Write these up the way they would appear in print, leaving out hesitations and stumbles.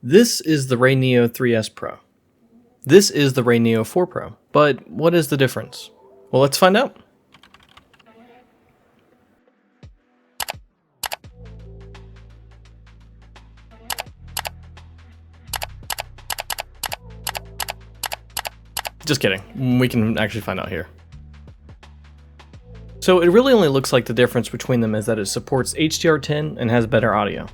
This is the Rayneo 3S Pro. This is the Rayneo 4 Pro. But what is the difference? Well, let's find out. Just kidding. We can actually find out here. So it really only looks like the difference between them is that it supports HDR10 and has better audio.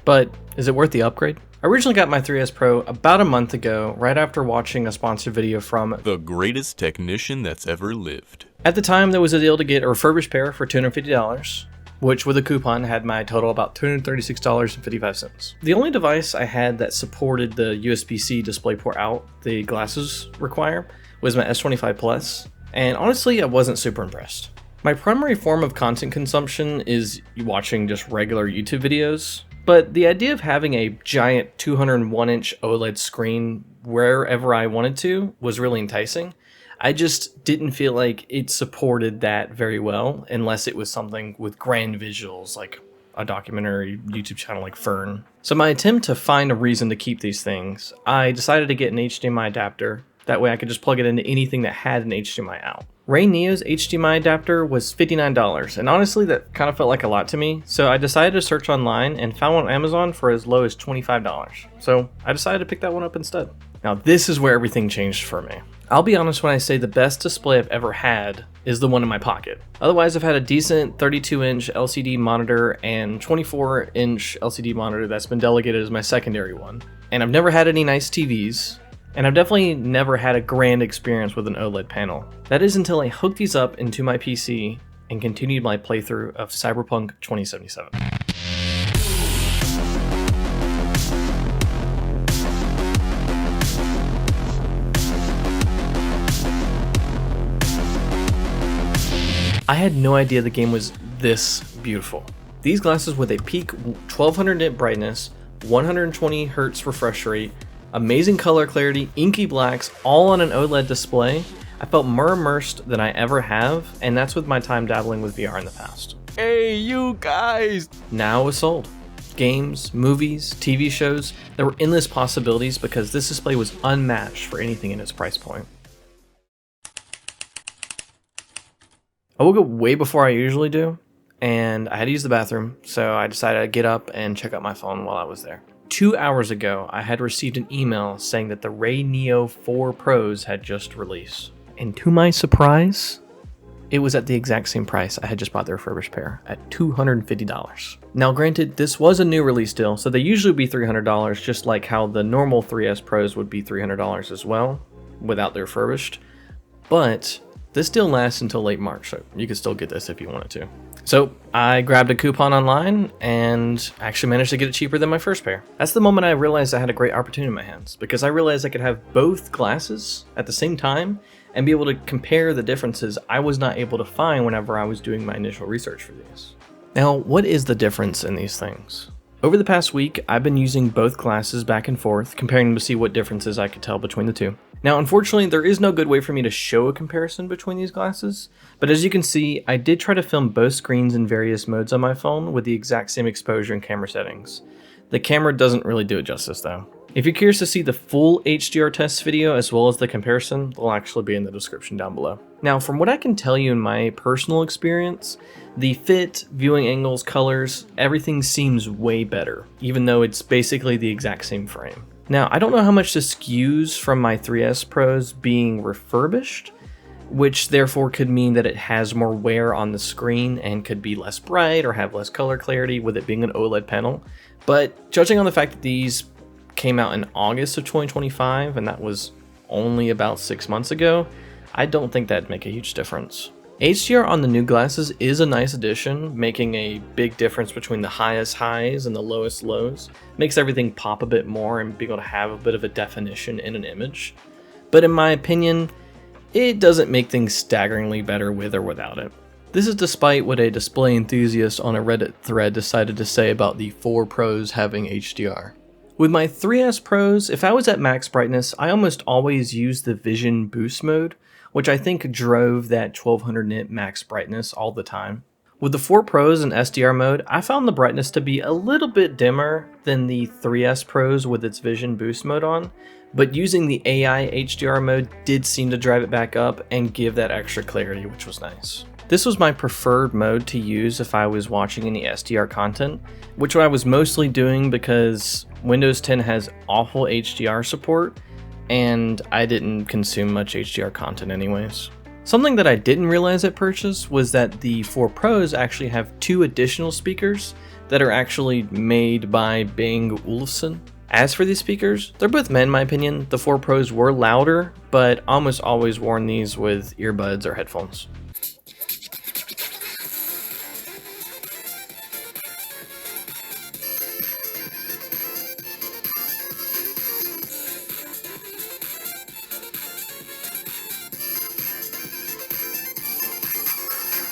But is it worth the upgrade? I originally got my 3S Pro about a month ago, right after watching a sponsored video from the greatest technician that's ever lived. At the time, there was a deal to get a refurbished pair for $250, which with a coupon had my total about $236.55. The only device I had that supported the USB-C DisplayPort out the glasses require was my S25 Plus, and honestly, I wasn't super impressed. My primary form of content consumption is watching just regular YouTube videos, but the idea of having a giant 201-inch OLED screen wherever I wanted to was really enticing. I just didn't feel like it supported that very well unless it was something with grand visuals like a documentary YouTube channel like Fern. So my attempt to find a reason to keep these things, I decided to get an HDMI adapter. That way I could just plug it into anything that had an HDMI out. Rayneo's HDMI adapter was $59, and honestly that kind of felt like a lot to me, so I decided to search online and found one on Amazon for as low as $25. So I decided to pick that one up instead. Now this is where everything changed for me. I'll be honest when I say the best display I've ever had is the one in my pocket. Otherwise I've had a decent 32-inch LCD monitor and 24-inch LCD monitor that's been delegated as my secondary one. And I've never had any nice TVs. And I've definitely never had a grand experience with an OLED panel. That is until I hooked these up into my PC and continued my playthrough of Cyberpunk 2077. I had no idea the game was this beautiful. These glasses with a peak 1200 nit brightness, 120 Hz refresh rate, amazing color clarity, inky blacks, all on an OLED display. I felt more immersed than I ever have, and that's with my time dabbling with VR in the past. Hey, you guys! Now it was sold. Games, movies, TV shows, there were endless possibilities because this display was unmatched for anything in its price point. I woke up way before I usually do, and I had to use the bathroom, so I decided I'd get up and check out my phone while I was there. 2 hours ago, I had received an email saying that the Rayneo 4 Pros had just released. And to my surprise, it was at the exact same price I had just bought the refurbished pair, at $250. Now granted, this was a new release deal, so they usually be $300, just like how the normal 3S Pros would be $300 as well, without the refurbished. But this deal lasts until late March, so you can still get this if you wanted to. So I grabbed a coupon online and actually managed to get it cheaper than my first pair. That's the moment I realized I had a great opportunity in my hands, because I realized I could have both glasses at the same time and be able to compare the differences I was not able to find whenever I was doing my initial research for these. Now, what is the difference in these things? Over the past week, I've been using both glasses back and forth, comparing them to see what differences I could tell between the two. Now, unfortunately, there is no good way for me to show a comparison between these glasses, but as you can see, I did try to film both screens in various modes on my phone with the exact same exposure and camera settings. The camera doesn't really do it justice though. If you're curious to see the full HDR test video as well as the comparison, they'll actually be in the description down below. Now, from what I can tell you in my personal experience, the fit, viewing angles, colors, everything seems way better, even though it's basically the exact same frame. Now, I don't know how much this skews from my 3S Pros being refurbished, which therefore could mean that it has more wear on the screen and could be less bright or have less color clarity with it being an OLED panel. But judging on the fact that these came out in August of 2025, and that was only about 6 months ago, I don't think that'd make a huge difference. HDR on the new glasses is a nice addition, making a big difference between the highest highs and the lowest lows. Makes everything pop a bit more and be able to have a bit of a definition in an image. But in my opinion, it doesn't make things staggeringly better with or without it. This is despite what a display enthusiast on a Reddit thread decided to say about the 4 Pros having HDR. With my 3S Pros, if I was at max brightness, I almost always use the Vision Boost mode, which I think drove that 1200 nit max brightness all the time. With the 4 Pros in SDR mode, I found the brightness to be a little bit dimmer than the 3S Pros with its Vision Boost mode on, but using the AI HDR mode did seem to drive it back up and give that extra clarity, which was nice. This was my preferred mode to use if I was watching any SDR content, which I was mostly doing because Windows 10 has awful HDR support, and I didn't consume much HDR content anyways. Something that I didn't realize at purchase was that the 4 Pros actually have 2 additional speakers that are actually made by Bang & Olufsen. As for these speakers, they're both men in my opinion. The 4 Pros were louder, but almost always worn these with earbuds or headphones.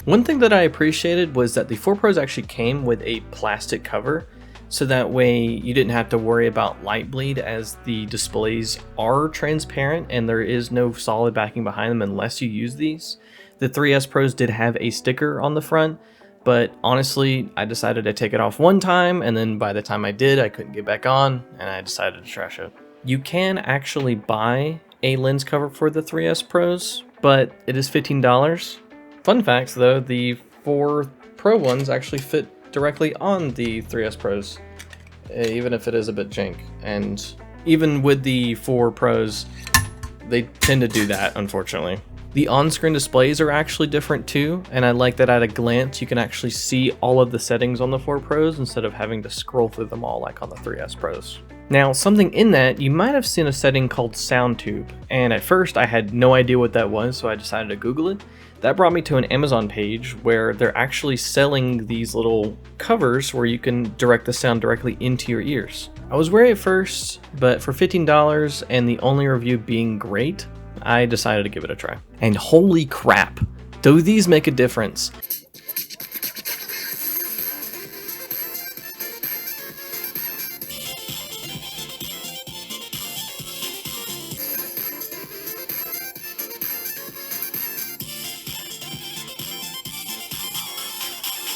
One thing that I appreciated was that the 4 Pros actually came with a plastic cover, so that way you didn't have to worry about light bleed, as the displays are transparent and there is no solid backing behind them unless you use these. The 3S Pros did have a sticker on the front, but honestly I decided to take it off one time, and then by the time I did I couldn't get back on and I decided to trash it. You can actually buy a lens cover for the 3S Pros, but it is $15. Fun fact though, the 4 Pro ones actually fit directly on the 3S Pros, even if it is a bit jank. And even with the 4 Pros, they tend to do that, unfortunately. The on-screen displays are actually different too, and I like that at a glance you can actually see all of the settings on the 4 Pros instead of having to scroll through them all like on the 3S Pros. Now, something in that, you might have seen a setting called SoundTube, and at first I had no idea what that was, so I decided to Google it. That brought me to an Amazon page where they're actually selling these little covers where you can direct the sound directly into your ears. I was wary at first, but for $15 and the only review being great, I decided to give it a try. And holy crap, do these make a difference?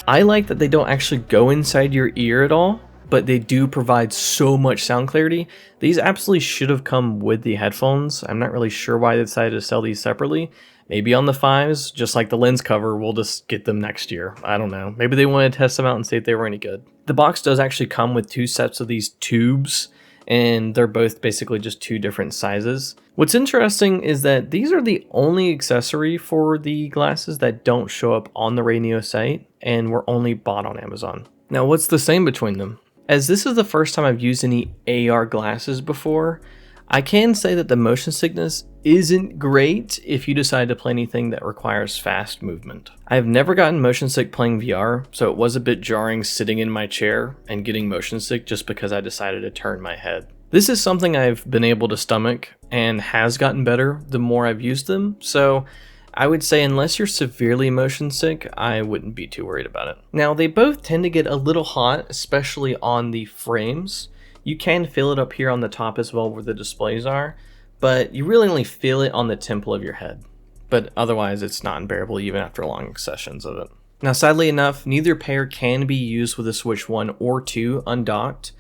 I like that they don't actually go inside your ear at all, but they do provide so much sound clarity. These absolutely should have come with the headphones. I'm not really sure why they decided to sell these separately. Maybe on the 5s, just like the lens cover, we'll just get them next year. I don't know. Maybe they wanted to test them out and see if they were any good. The box does actually come with 2 sets of these tubes, and they're both basically just 2 different sizes. What's interesting is that these are the only accessory for the glasses that don't show up on the Rayneo site and were only bought on Amazon. Now, what's the same between them? As this is the first time I've used any AR glasses before, I can say that the motion sickness isn't great if you decide to play anything that requires fast movement. I have never gotten motion sick playing VR, so it was a bit jarring sitting in my chair and getting motion sick just because I decided to turn my head. This is something I've been able to stomach and has gotten better the more I've used them, so I would say unless you're severely motion sick, I wouldn't be too worried about it. Now, they both tend to get a little hot, especially on the frames. You can feel it up here on the top as well where the displays are, but you really only feel it on the temple of your head. But otherwise, it's not unbearable even after long sessions of it. Now, sadly enough, neither pair can be used with a Switch 1 or 2 undocked,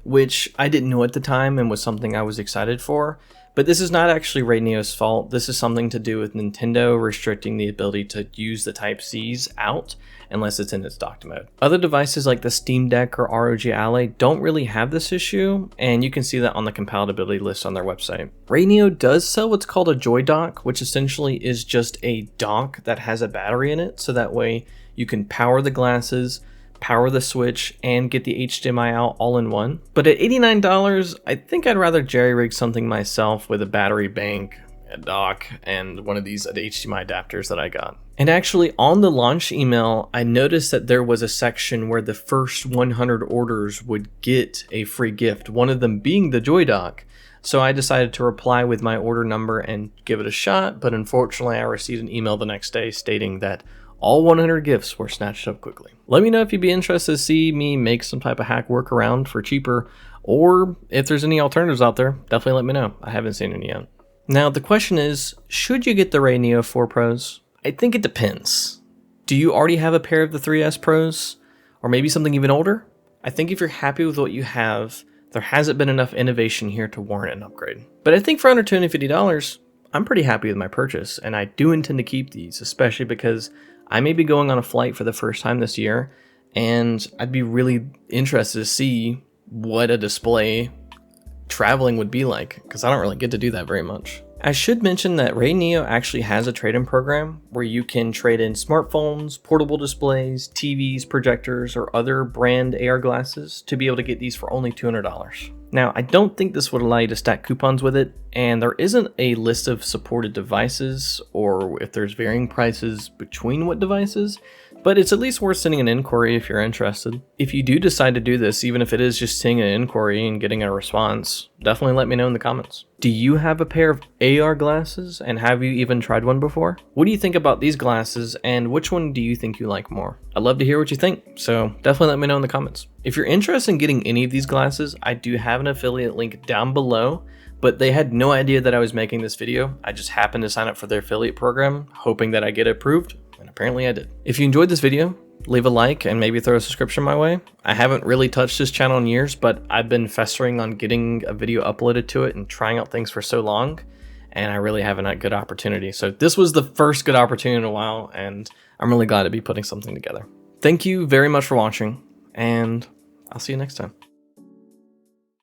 which I didn't know at the time and was something I was excited for. But this is not actually Rayneo's fault. This is something to do with Nintendo restricting the ability to use the Type-Cs out unless it's in its docked mode. Other devices like the Steam Deck or ROG Ally don't really have this issue, and you can see that on the compatibility list on their website. Rayneo does sell what's called a Joy Dock, which essentially is just a dock that has a battery in it, so that way you can power the glasses, power the Switch, and get the HDMI out all in one. But at $89, I think I'd rather jerry-rig something myself with a battery bank, a dock, and one of these HDMI adapters that I got. And actually, on the launch email, I noticed that there was a section where the first 100 orders would get a free gift, one of them being the Joy Dock. So I decided to reply with my order number and give it a shot, but unfortunately I received an email the next day stating that all 100 gifts were snatched up quickly. Let me know if you'd be interested to see me make some type of hack workaround for cheaper, or if there's any alternatives out there, definitely let me know. I haven't seen any yet. Now the question is, should you get the Rayneo 4 Pros? I think it depends. Do you already have a pair of the 3S Pros? Or maybe something even older? I think if you're happy with what you have, there hasn't been enough innovation here to warrant an upgrade. But I think for under $250, I'm pretty happy with my purchase, and I do intend to keep these, especially because I may be going on a flight for the first time this year, and I'd be really interested to see what a display traveling would be like, because I don't really get to do that very much. I should mention that Rayneo actually has a trade-in program where you can trade in smartphones, portable displays, TVs, projectors, or other brand AR glasses to be able to get these for only $200. Now, I don't think this would allow you to stack coupons with it, and there isn't a list of supported devices or if there's varying prices between what devices, but it's at least worth sending an inquiry if you're interested. If you do decide to do this, even if it is just sending an inquiry and getting a response, definitely let me know in the comments. Do you have a pair of AR glasses, and have you even tried one before? What do you think about these glasses, and which one do you think you like more? I'd love to hear what you think, so definitely let me know in the comments. If you're interested in getting any of these glasses, I do have an affiliate link down below, but they had no idea that I was making this video. I just happened to sign up for their affiliate program, hoping that I get approved, and apparently I did. If you enjoyed this video, leave a like and maybe throw a subscription my way. I haven't really touched this channel in years, but I've been festering on getting a video uploaded to it and trying out things for so long, and I really haven't had a good opportunity. So this was the first good opportunity in a while, and I'm really glad to be putting something together. Thank you very much for watching, and I'll see you next time.